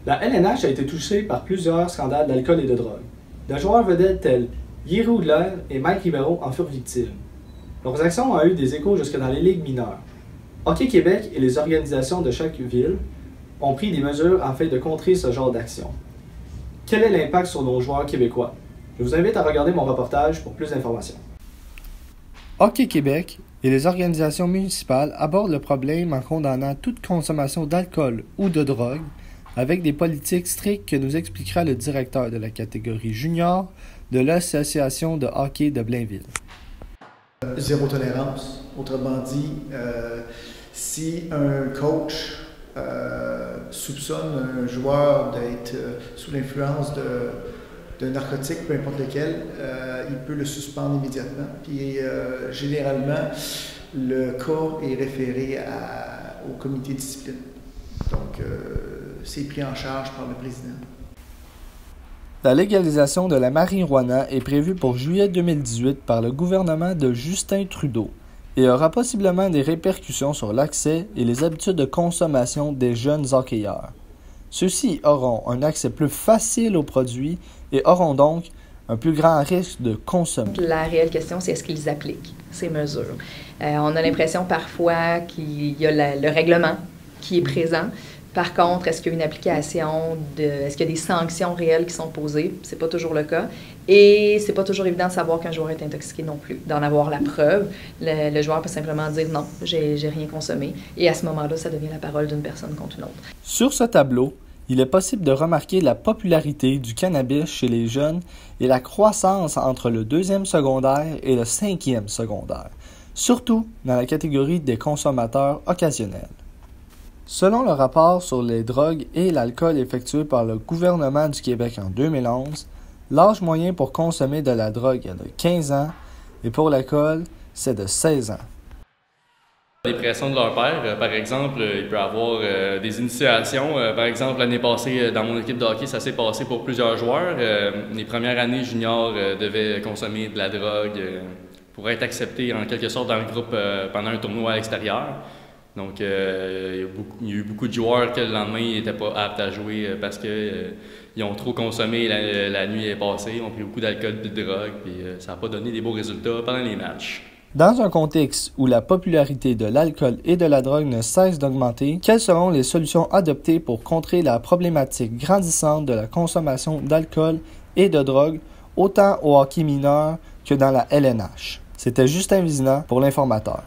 La LNH a été touchée par plusieurs scandales d'alcool et de drogue. Des joueurs vedettes tels Guy Roudelaire et Mike Ribeiro en furent victimes. Leurs actions ont eu des échos jusque dans les ligues mineures. Hockey Québec et les organisations de chaque ville ont pris des mesures afin de contrer ce genre d'action. Quel est l'impact sur nos joueurs québécois? Je vous invite à regarder mon reportage pour plus d'informations. Hockey Québec et les organisations municipales abordent le problème en condamnant toute consommation d'alcool ou de drogue avec des politiques strictes que nous expliquera le directeur de la catégorie junior de l'Association de hockey de Blainville. Zéro tolérance. Autrement dit, si un coach soupçonne un joueur d'être sous l'influence de narcotiques, peu importe lequel, il peut le suspendre immédiatement. Puis généralement, le cas est référé au comité de discipline. Donc, c'est pris en charge par le président. La légalisation de la marijuana est prévue pour juillet 2018 par le gouvernement de Justin Trudeau et aura possiblement des répercussions sur l'accès et les habitudes de consommation des jeunes hockeyeurs. Ceux-ci auront un accès plus facile aux produits et auront donc un plus grand risque de consommer. La réelle question, c'est est-ce qu'ils appliquent ces mesures? On a l'impression parfois qu'il y a le règlement qui est présent. Par contre, est-ce qu'il y a une application, est-ce qu'il y a des sanctions réelles qui sont posées? C'est pas toujours le cas. Et c'est pas toujours évident de savoir qu'un joueur est intoxiqué non plus, d'en avoir la preuve. Le joueur peut simplement dire non, j'ai rien consommé. Et à ce moment-là, ça devient la parole d'une personne contre une autre. Sur ce tableau, il est possible de remarquer la popularité du cannabis chez les jeunes et la croissance entre le 2e secondaire et le 5e secondaire, surtout dans la catégorie des consommateurs occasionnels. Selon le rapport sur les drogues et l'alcool effectué par le gouvernement du Québec en 2011, l'âge moyen pour consommer de la drogue est de 15 ans et pour l'alcool, c'est de 16 ans. Les pressions de leur père, par exemple, il peut y avoir des initiations. Par exemple, l'année passée, dans mon équipe de hockey, ça s'est passé pour plusieurs joueurs. Les premières années juniors devaient consommer de la drogue pour être acceptés en quelque sorte dans le groupe pendant un tournoi à l'extérieur. Donc, il y a eu beaucoup de joueurs que le lendemain n'étaient pas aptes à jouer parce qu'ils ont trop consommé la nuit est passée, ils ont pris beaucoup d'alcool et de drogue, puis ça n'a pas donné des beaux résultats pendant les matchs. Dans un contexte où la popularité de l'alcool et de la drogue ne cesse d'augmenter, quelles seront les solutions adoptées pour contrer la problématique grandissante de la consommation d'alcool et de drogue, autant au hockey mineur que dans la LNH? C'était Justin Vizina pour l'Informateur.